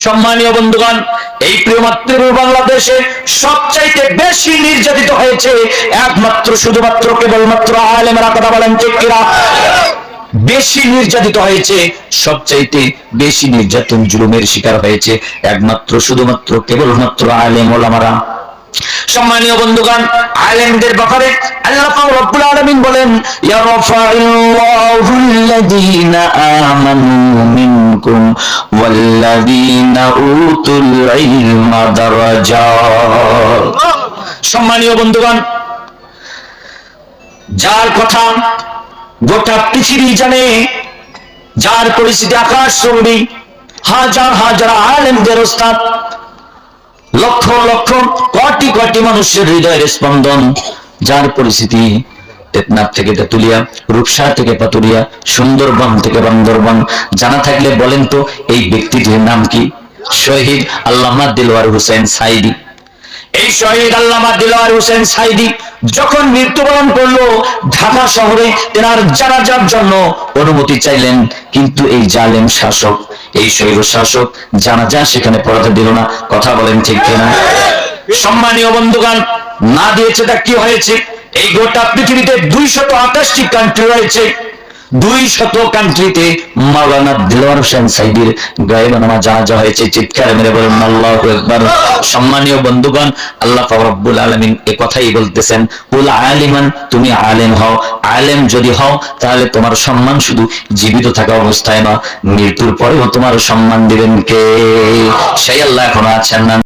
সম্মানীয় বন্ধুগণ, এই প্রিয় মাতৃভূমি বাংলাদেশে সবচাইতে বেশি নির্যাতিত হয়েছে একমাত্র শুধুমাত্র কেবলমাত্র আলেমরা। কথা বলেন ঠিক কিনা? বেশি নির্যাতিত হয়েছে, সবচাইতে বেশি নির্যাতন জুলুমের শিকার হয়েছে একমাত্র শুধুমাত্র কেবলমাত্র আলেম ওলামারা। সম্মানীয় বন্ধুগণ, আলেমদের ব্যাপারে আল্লাহ পাক রব্বুল আলামিন বলেন, ইয়ারফাউল্লাহুল্লাযীনা আমানু মিনকুম ওয়াল্লাযীনা উতুল ইলমা দারাজাত। সম্মানীয় বন্ধুগণ, যার কথা গোটা পৃথিবী জানে, যার পরিচিতি আকাশ চুম্বি, হাজার হাজার আলেমদের ওস্তাদ, লক্ষ লক্ষ কোটি কোটি মানুষের হৃদয়ের স্পন্দন, যার পরিস্থিতি টেকনাফ থেকে তেতুলিয়া, রূপসা থেকে পাতুরিয়া, সুন্দরবন থেকে বান্দরবন। জানা থাকলে বলেন তো এই ব্যক্তিটির নাম কি? শহীদ আল্লামা দিলওয়ার হোসেন সাইদি। এই শহীদ আল্লামা দিলওয়ার হোসেন সাইদি যখন মৃত্যুবরণ করলো, ঢাকা শহরে তেনার জানাজার জন্য অনুমতি চাইলেন, কিন্তু এই জালেম শাসক, এই স্বৈর শাসক জানাজা সেখানে পড়াতে দিল না। কথা বলেন ঠিক কিনা? সম্মানীয় বন্ধুগণ, না দিয়েছে তা কি হয়েছে? এই গোটা পৃথিবীতে 228টি কান্ট্রি রয়েছে, 200 কান্ট্রিতে মাওলানা দিলওয়ার হোসেন সাইদির গায়েবে নামাজ জানাজা হয়েছে। চিৎকার মেরে বলেন আল্লাহু আকবার। সম্মানীয় বন্ধুগণ, আল্লাহ পাক রব্বুল আলামিন এই কথাই বলতেছেন, কুল আলিমান, তুমি আলেম হও। আলেম যদি হও তাহলে তোমার সম্মান শুধু জীবিত থাকা অবস্থায় না, মৃত্যুর পরেও তোমার সম্মান দিবেন কে? সেই আল্লাহ এখনো আছেন না?